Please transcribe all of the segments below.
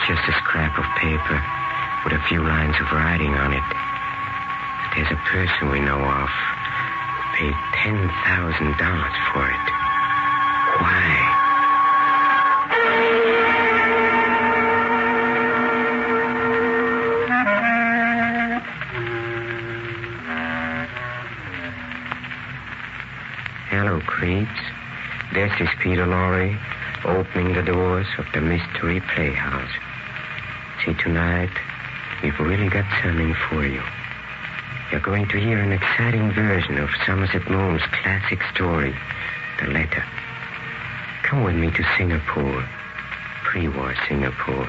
just a scrap of paper with a few lines of writing on it. But there's a person we know of who paid $10,000 for it. Why? Hello, creeps. This is Peter Lorre, opening the doors of the Mystery Playhouse. See, tonight, we've really got something for you. You're going to hear an exciting version of Somerset Maugham's classic story, The Letter. Come with me to Singapore, pre-war Singapore,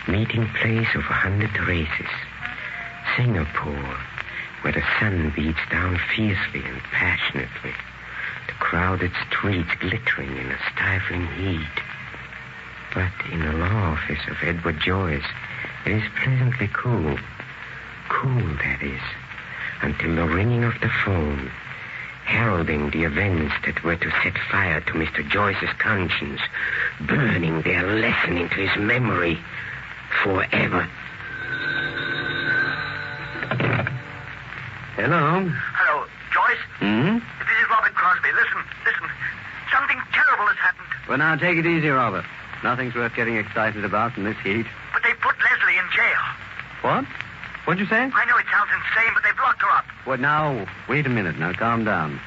meeting place of 100 races. Singapore, where the sun beats down fiercely and passionately. The crowded streets glittering in a stifling heat. But in the law office of Edward Joyce, it is pleasantly cool. Cool, that is, until the ringing of the phone, heralding the events that were to set fire to Mr. Joyce's conscience, burning their lesson into his memory forever. Hello. Hello, Joyce? This is Robert Crosby. Listen. Something terrible has happened. Well, now, take it easy, Robert. Nothing's worth getting excited about in this heat. But they put Leslie in jail. What? What'd you say? I know it sounds insane, but they've locked her up. Well, now, wait a minute. Now, calm down.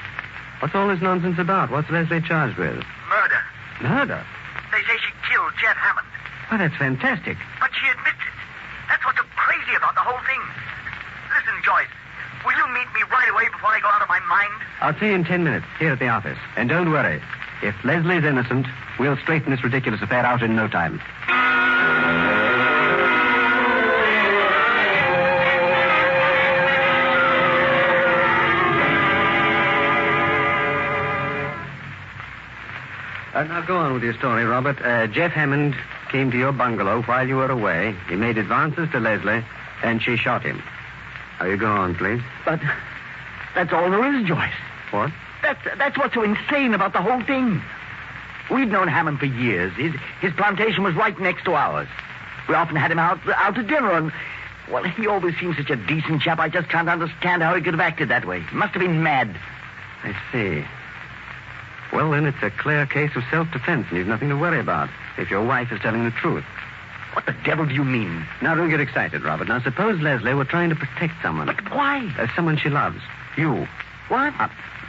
What's all this nonsense about? What's Leslie charged with? Murder. Murder? They say she killed Jeff Hammond. Well, that's fantastic. But she admits it. That's what's so crazy about the whole thing. Listen, Joyce, will you meet me right away before I go out of my mind? I'll see you in 10 minutes here at the office. And don't worry. If Leslie's innocent, we'll straighten this ridiculous affair out in no time. Now, go on with your story, Robert. Jeff Hammond came to your bungalow while you were away. He made advances to Leslie, and she shot him. Now, you go on, please. But that's all there is, Joyce. What? That's what's so insane about the whole thing. We'd known Hammond for years. His plantation was right next to ours. We often had him out to dinner, and, well, he always seemed such a decent chap. I just can't understand how he could have acted that way. He must have been mad. I see. Well, then, it's a clear case of self-defense, and you've nothing to worry about if your wife is telling the truth. What the devil do you mean? Now, don't get excited, Robert. Now, suppose Leslie were trying to protect someone. But why? Someone she loves. You. What?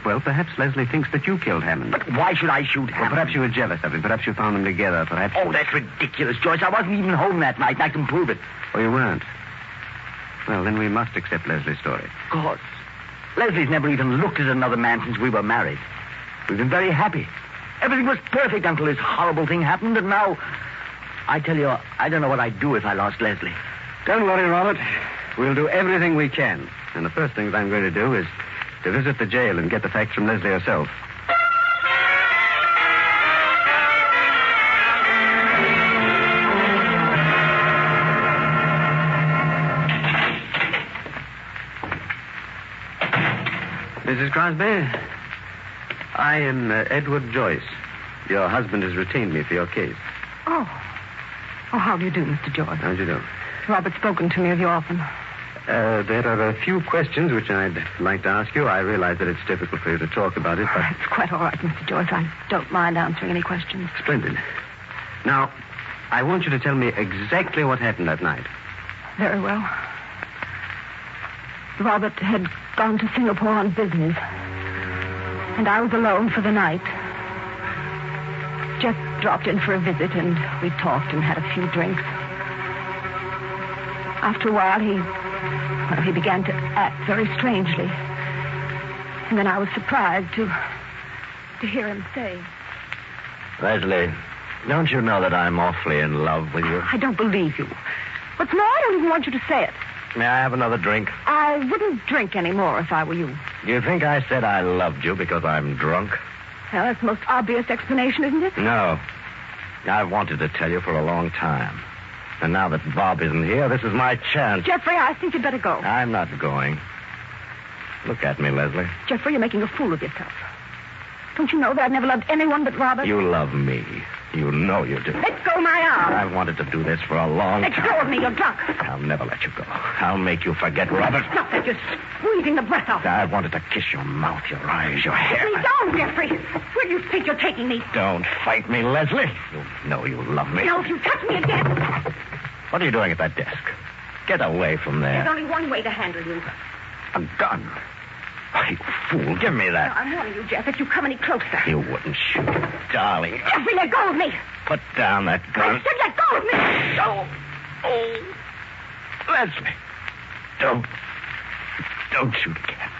Well, perhaps Leslie thinks that you killed Hammond. But why should I shoot Hammond? Well, perhaps you were jealous of him. Perhaps you found them together. Perhaps... Oh, that's ridiculous, Joyce. I wasn't even home that night, and I can prove it. Oh, you weren't? Well, then we must accept Leslie's story. Of course. Leslie's never even looked at another man since we were married. We've been very happy. Everything was perfect until this horrible thing happened, and now... I tell you, I don't know what I'd do if I lost Leslie. Don't worry, Robert. We'll do everything we can. And the first thing that I'm going to do is to visit the jail and get the facts from Leslie herself. Mrs. Crosby, I am Edward Joyce. Your husband has retained me for your case. Oh, how do you do, Mr. Joyce? How do you do? Robert's spoken to me of you often. There are a few questions which I'd like to ask you. I realize that it's difficult for you to talk about it, but... It's quite all right, Mr. Joyce. I don't mind answering any questions. Splendid. Now, I want you to tell me exactly what happened that night. Very well. Robert had gone to Singapore on business, and I was alone for the night. Jeff dropped in for a visit, and we talked and had a few drinks. After a while, he began to act very strangely. And then I was surprised to hear him say... Leslie, don't you know that I'm awfully in love with you? I don't believe you. What's more, I don't even want you to say it. May I have another drink? I wouldn't drink anymore if I were you. Do you think I said I loved you because I'm drunk? Well, that's the most obvious explanation, isn't it? No. I've wanted to tell you for a long time. And now that Bob isn't here, this is my chance. Jeffrey, I think you'd better go. I'm not going. Look at me, Leslie. Jeffrey, you're making a fool of yourself. Don't you know that I've never loved anyone but Robert? You love me. You know you do. Let go my arm. I wanted to do this for a long Let time. go of me. You're drunk. I'll never let you go. I'll make you forget Robert. Stop that. You're squeezing the breath out. I wanted to kiss your mouth, your eyes, your hair. Please don't, Jeffrey. Where do you think you're taking me? Don't fight me, Leslie. You know you love me. No, if you touch me again. What are you doing at that desk? Get away from there. There's only one way to handle you. A gun. Oh, you fool. Give me No, that. I'm warning you, Jeff. If you come any closer. You wouldn't shoot, darling. Jeffrey, let go of me. Put down that I gun. said let go of me. No. Oh. Leslie. Don't shoot again.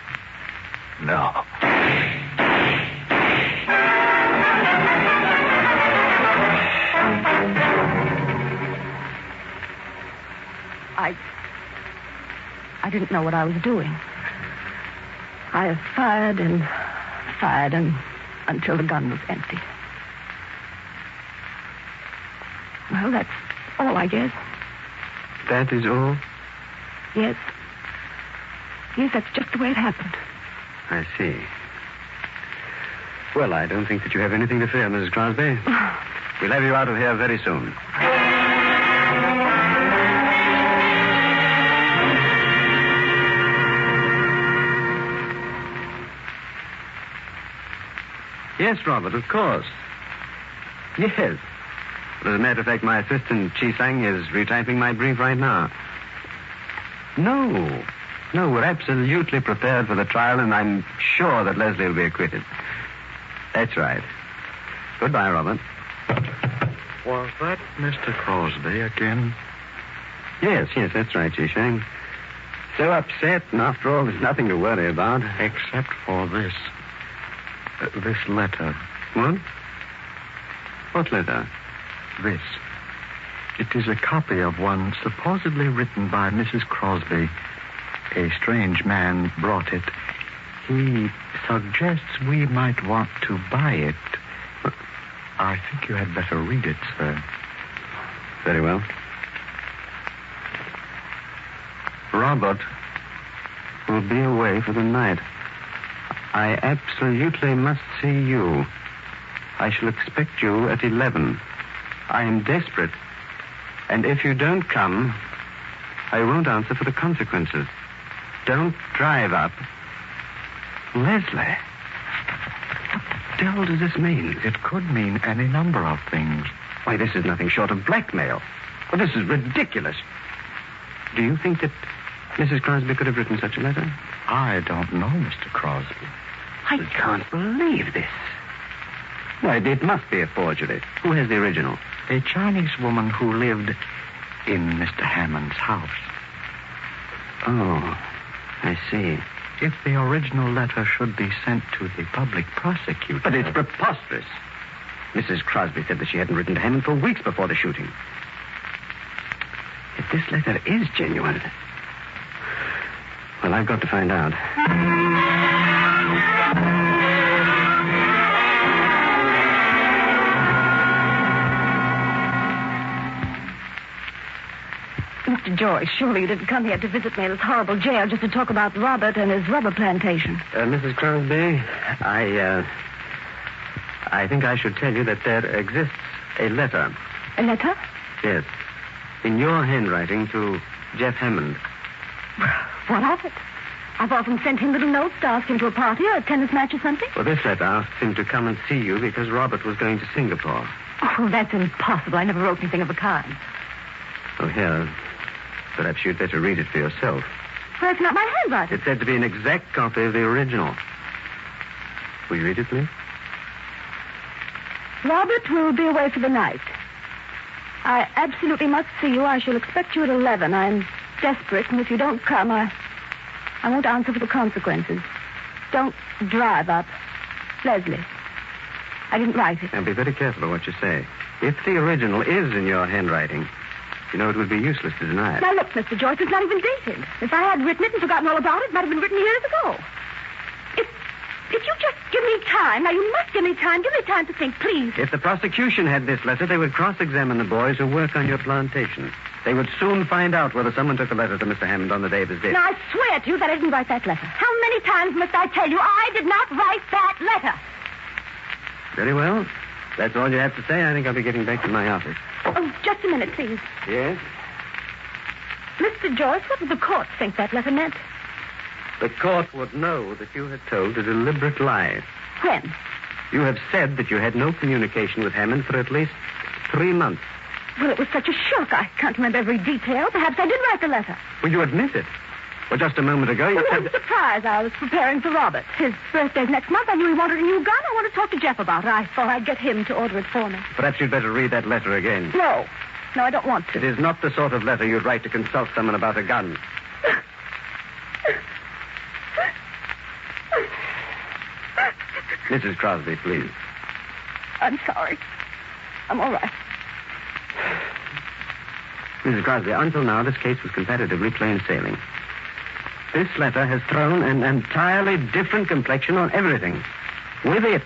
No. I didn't know what I was doing. I fired and until the gun was empty. Well, that's all, I guess. That is all? Yes. Yes, that's just the way it happened. I see. Well, I don't think that you have anything to fear, Mrs. Crosby. We'll have you out of here very soon. Yes, Robert, of course. Yes. As a matter of fact, my assistant, Chi Sang, is retyping my brief right now. No, we're absolutely prepared for the trial, and I'm sure that Leslie will be acquitted. That's right. Goodbye, Robert. Was that Mr. Crosby again? Yes, that's right, Chi Sang. So upset, and after all, there's nothing to worry about. Except for this. This letter. What? What letter? This. It is a copy of one supposedly written by Mrs. Crosby. A strange man brought it. He suggests we might want to buy it. I think you had better read it, sir. Very well. Robert will be away for the night. I absolutely must see you. I shall expect you at 11. I am desperate. And if you don't come, I won't answer for the consequences. Don't drive up. Leslie. What the devil does this mean? It could mean any number of things. Why, this is nothing short of blackmail. Well, this is ridiculous. Do you think that Mrs. Crosby could have written such a letter? I don't know, Mr. Crosby. I can't believe this. Why, it must be a forgery. Who has the original? A Chinese woman who lived in Mr. Hammond's house. Oh, I see. If the original letter should be sent to the public prosecutor... But it's preposterous. Mrs. Crosby said that she hadn't written to Hammond for weeks before the shooting. If this letter is genuine... Well, I've got to find out. Mr. Joyce, surely you didn't come here to visit me in this horrible jail just to talk about Robert and his rubber plantation. Mrs. Crosby, I think I should tell you that there exists a letter. A letter? Yes. In your handwriting to Jeff Hammond. What of it? I've often sent him little notes to ask him to a party or a tennis match or something. Well, this letter asked him to come and see you because Robert was going to Singapore. Oh, that's impossible. I never wrote anything of the kind. Oh, here. Perhaps you'd better read it for yourself. Well, it's not my handwriting. It's said to be an exact copy of the original. Will you read it, please? Robert will be away for the night. I absolutely must see you. I shall expect you at 11. I'm desperate, and if you don't come, I won't answer for the consequences. Don't drive up. Leslie. I didn't write it. And be very careful of what you say. If the original is in your handwriting, you know it would be useless to deny it. Now, look, Mr. Joyce, it's not even dated. If I had written it and forgotten all about it, it might have been written years ago. If you just give me time, now you must give me time to think, please. If the prosecution had this letter, they would cross-examine the boys who work on your plantation. They would soon find out whether someone took a letter to Mr. Hammond on the day of his death. Now, I swear to you that I didn't write that letter. How many times must I tell you I did not write that letter? Very well. that's all you have to say, I think I'll be getting back to my office. Oh, just a minute, please. Yes? Mr. Joyce, what would the court think that letter meant? The court would know that you had told a deliberate lie. When? You have said that you had no communication with Hammond for at least 3 months. Well, it was such a shock. I can't remember every detail. Perhaps I did write the letter. Well, you admit it. Well, just a moment ago, you Well, said... I'm surprised. I was preparing for Robert. His birthday's next month. I knew he wanted a new gun. I wanted to talk to Jeff about it. I thought I'd get him to order it for me. Perhaps you'd better read that letter again. No. No, I don't want to. It is not the sort of letter you'd write to consult someone about a gun. Mrs. Crosby, please. I'm sorry. I'm all right. Mrs. Crosby, until now, this case was comparatively plain sailing. This letter has thrown an entirely different complexion on everything. With it,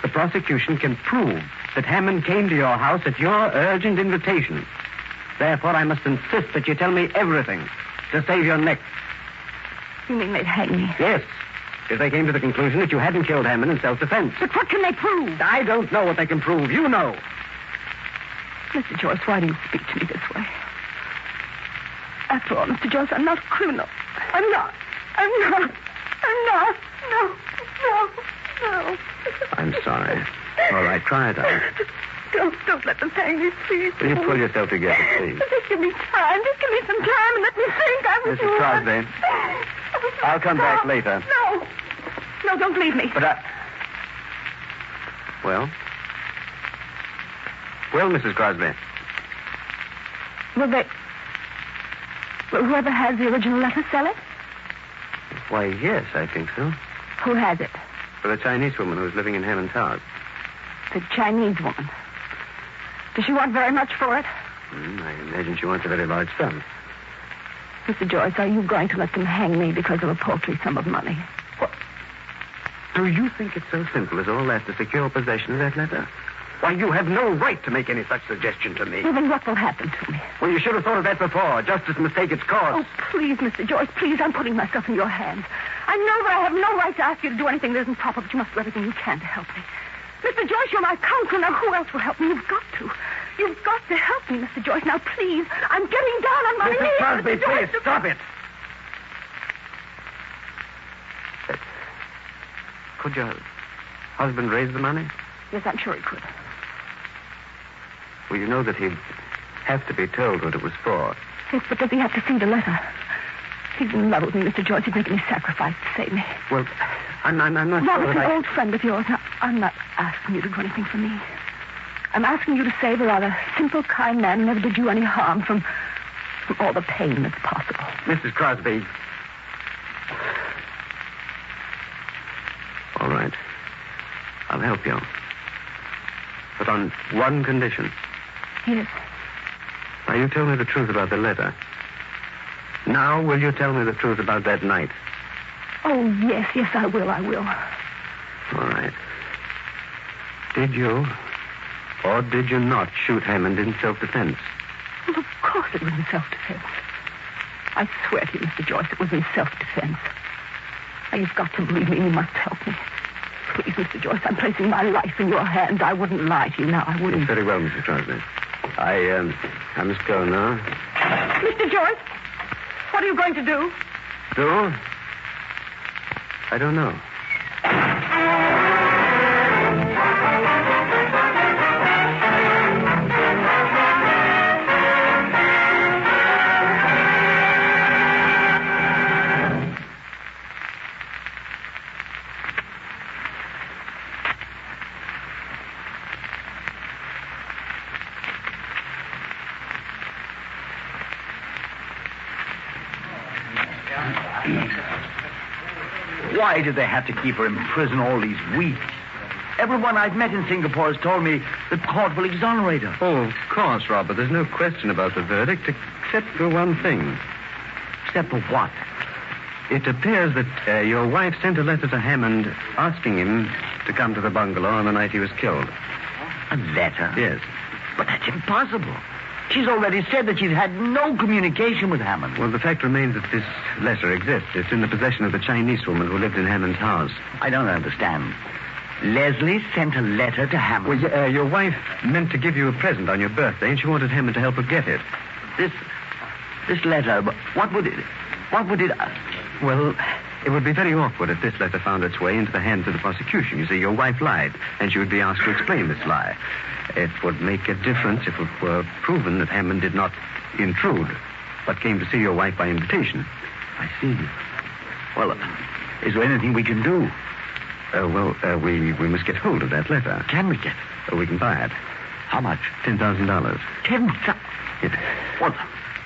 the prosecution can prove that Hammond came to your house at your urgent invitation. Therefore, I must insist that you tell me everything to save your neck. You mean they'd hang me? Yes, if they came to the conclusion that you hadn't killed Hammond in self-defense. But what can they prove? I don't know what they can prove. You know. Mr. Joyce, why do you speak to me this way? After all, Mr. Joyce, I'm not a criminal. I'm not. No. I'm sorry. All right, try it out. Don't let them hang me, please. Will you pull yourself together, please? Just give me time. Just give me some time and let me think. I was Mrs. Crosby, I'll come back later. No, don't leave me. But Well, Mrs. Crosby. Will whoever has the original letter sell it? Why, yes, I think so. Who has it? For the Chinese woman who's living in Hammond's house. The Chinese woman. Does she want very much for it? I imagine she wants a very large sum. Mr. Joyce, are you going to let them hang me because of a paltry sum of money? What? Do you think it's so simple as all that to secure possession of that letter? Why, you have no right to make any such suggestion to me. Well, then what will happen to me? Well, you should have thought of that before. Justice must take its course. Oh, please, Mr. Joyce, please. I'm putting myself in your hands. I know that I have no right to ask you to do anything that isn't proper, but you must do everything you can to help me. Mr. Joyce, you're my counselor. Now, who else will help me? You've got to. You've got to help me, Mr. Joyce. Now, please. I'm getting down on my knees. Mrs. Crosby, Mr. Joyce, please, stop it. Could your husband raise the money? Yes, I'm sure he could. Well, you know that he'd have to be told what it was for. Yes, but does he have to see the letter? He's in love with me, Mr. Joyce. He'd make any sacrifice to save me. Well, I'm not sure Robert's that an old friend of yours. Now, I'm not asking you to do anything for me. I'm asking you to save a rather simple, kind man who never did you any harm from all the pain that's possible. Mrs. Crosby. All right. I'll help you. But on one condition. Yes. Now, you tell me the truth about the letter. Now, will you tell me the truth about that night? Oh, yes, I will. All right. Did you or did you not shoot Hammond in self-defense? Well, of course it was in self-defense. I swear to you, Mr. Joyce, it was in self-defense. Now, you've got to believe me. You must help me. Please, Mr. Joyce, I'm placing my life in your hands. I wouldn't lie to you now. I wouldn't. It's very well, Mrs. Crosby. I must go now. Mr. Joyce, what are you going to do? Do? I don't know. Why did they have to keep her in prison all these weeks? Everyone I've met in Singapore has told me the court will exonerate her. Oh, of course, Robert. There's no question about the verdict, except for one thing. Except for what? It appears that your wife sent a letter to Hammond asking him to come to the bungalow on the night he was killed. A letter? Yes. But that's impossible. She's already said that she's had no communication with Hammond. Well, the fact remains that this letter exists. It's in the possession of the Chinese woman who lived in Hammond's house. I don't understand. Leslie sent a letter to Hammond. Well, your wife meant to give you a present on your birthday, and she wanted Hammond to help her get it. This letter, what would it... Well, it would be very awkward if this letter found its way into the hands of the prosecution. You see, your wife lied, and she would be asked to explain this lie. It would make a difference if it were proven that Hammond did not intrude, but came to see your wife by invitation. I see. Well, is there anything we can do? We must get hold of that letter. Can we get it? We can buy it. How much? $10,000. $10,000? Yes. Well,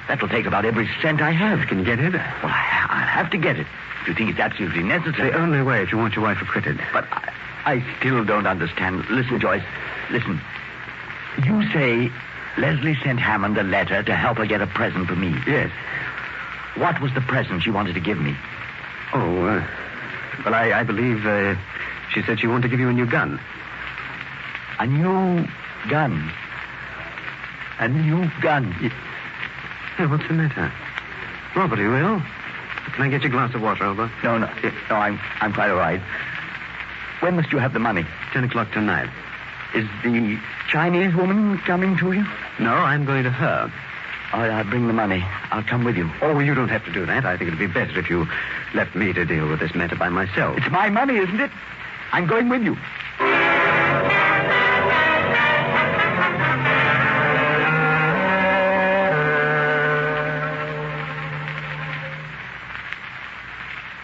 that'll take about every cent I have. Can you get it? Well, I'll have to get it. If you think it's absolutely necessary. The only way if you want your wife acquitted. But I still don't understand. Listen, Joyce. Listen. You say Leslie sent Hammond a letter to help her get a present for me. Yes. What was the present she wanted to give me? Well, I believe she said she wanted to give you a new gun. A new gun? A new gun? Hey, what's the matter? Robert, are you ill? Can I get you a glass of water, Albert? No, I'm quite all right. When must you have the money? 10 o'clock tonight. Is the Chinese woman coming to you? No, I'm going to her. All right, I'll bring the money. I'll come with you. Oh, well, you don't have to do that. I think it'd be better if you left me to deal with this matter by myself. It's my money, isn't it? I'm going with you.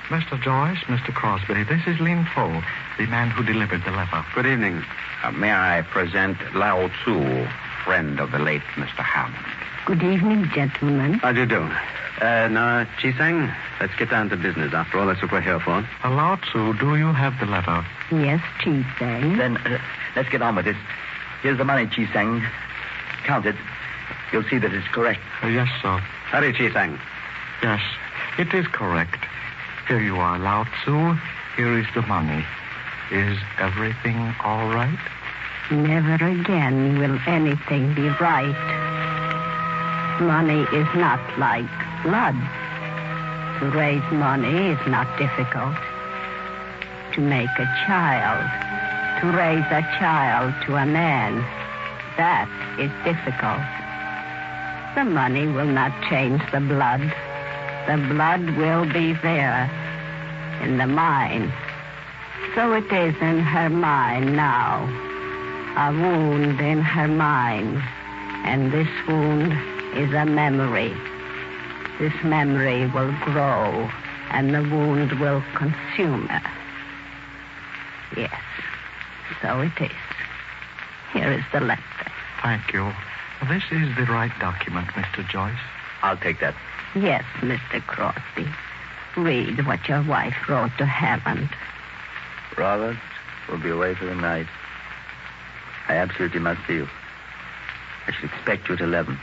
Mr. Joyce, Mr. Crosby, this is Lin Fo, the man who delivered the letter. Good evening. May I present Lao Tzu, friend of the late Mr. Hammond? Good evening, gentlemen. How do you do? Now, Chi-Sang, let's get down to business. After all, that's what we're here for. Lao Tzu, do you have the letter? Yes, Chi-Sang. Then let's get on with it. Here's the money, Chi-Sang. Count it. You'll see that it's correct. Yes, sir. Hurry, Chi-Sang. Yes, it is correct. Here you are, Lao Tzu. Here is the money. Is everything all right? Never again will anything be right. Money is not like blood. To raise money is not difficult. To make a child, to raise a child to a man, that is difficult. The money will not change the blood. The blood will be there, in the mind. So it is in her mind now. A wound in her mind. And this wound is a memory. This memory will grow, and the wound will consume her. Yes, so it is. Here is the letter. Thank you. This is the right document, Mr. Joyce. I'll take that. Yes, Mr. Crosby. Read what your wife wrote to Hammond. Robert will be away for the night. I absolutely must see you. I shall expect you at 11.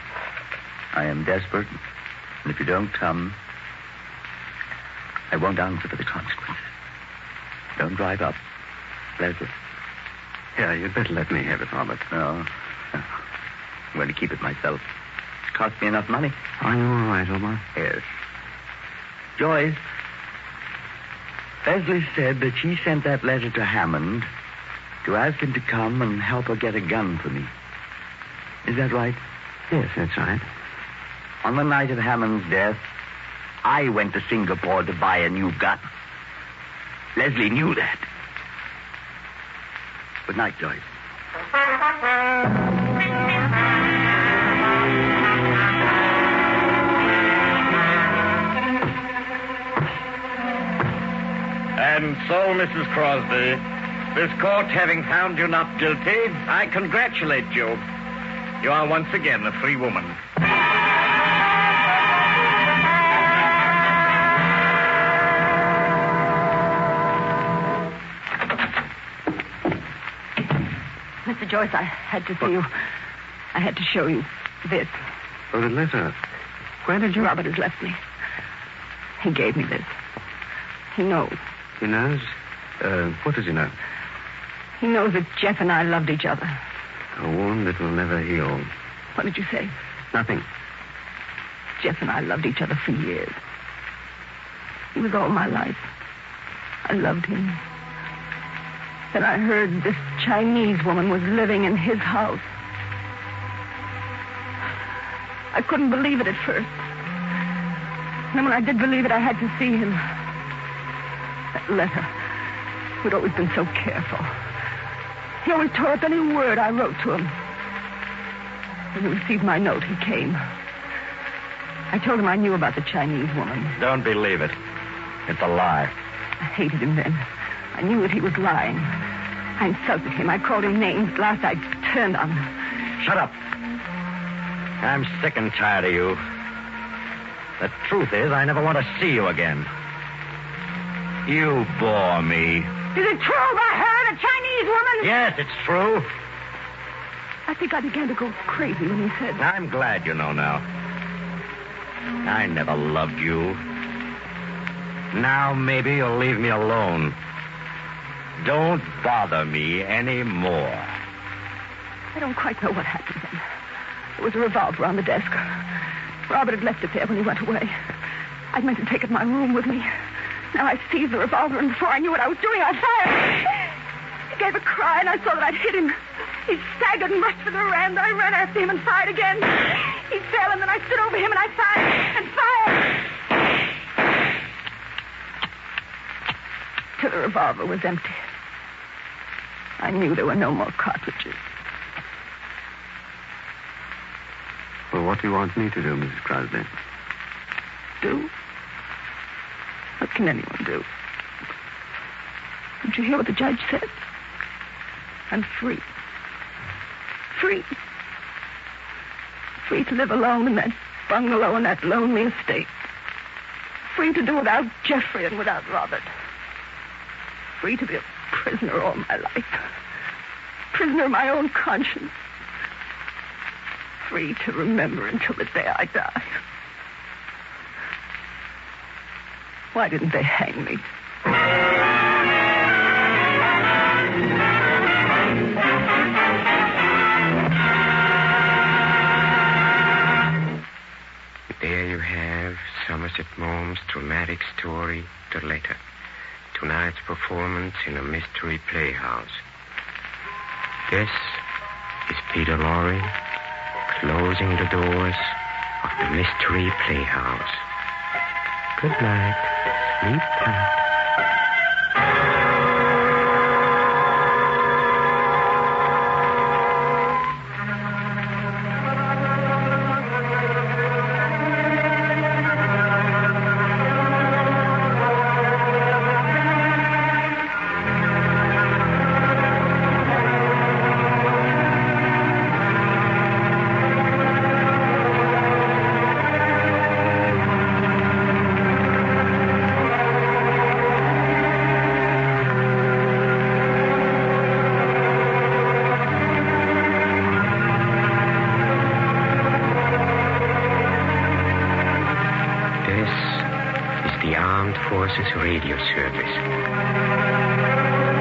I am desperate, and if you don't come, I won't answer for the consequences. Don't drive up. Leslie. Yeah, you'd better let me have it, Robert. No. I'm going to keep it myself. It's cost me enough money. Are you all right, Omar? Yes. Joyce, Leslie said that she sent that letter to Hammond to ask him to come and help her get a gun for me. Is that right? Yes, that's right. On the night of Hammond's death, I went to Singapore to buy a new gun. Leslie knew that. Good night, Joyce. And so, Mrs. Crosby, this court having found you not guilty, I congratulate you. You are once again a free woman. Mr. Joyce, I had to see you. I had to show you this. Oh, the letter. Where did you... Robert has left me. He gave me this. He knows. He knows? What does he know? He knows that Jeff and I loved each other. A wound that will never heal. What did you say? Nothing. Jeff and I loved each other for years. He was all my life. I loved him. Then I heard this Chinese woman was living in his house. I couldn't believe it at first. And then when I did believe it, I had to see him. That letter. We'd always been so careful. He always tore up any word I wrote to him. When he received my note, he came. I told him I knew about the Chinese woman. Don't believe it. It's a lie. I hated him then. I knew that he was lying. I insulted him. I called him names. At last I turned on him. Shut up. I'm sick and tired of you. The truth is, I never want to see you again. You bore me. Is it true about her, the Chinese woman? Yes, it's true. I think I began to go crazy when he said... I'm glad you know now. I never loved you. Now maybe you'll leave me alone. Don't bother me anymore. I don't quite know what happened then. There was a revolver on the desk. Robert had left it there when he went away. I'd meant to take it to my room with me. Now I seized the revolver, and before I knew what I was doing, I fired. He gave a cry, and I saw that I'd hit him. He staggered and rushed for the veranda. I ran after him and fired again. He fell, and then I stood over him, and I fired and fired. Till the revolver was empty. I knew there were no more cartridges. Well, what do you want me to do, Mrs. Crosby? Do? What can anyone do? Did you hear what the judge said? I'm free. Free. Free to live alone in that bungalow in that lonely estate. Free to do without Jeffrey and without Robert. Free to be a prisoner all my life. Prisoner of my own conscience. Free to remember until the day I die. Why didn't they hang me? There you have Somerset Maugham's dramatic story, The Letter. Tonight's performance in a mystery playhouse. This is Peter Lorre closing the doors of the mystery playhouse. Good night. Sleep tight. This is the Armed Forces Radio Service.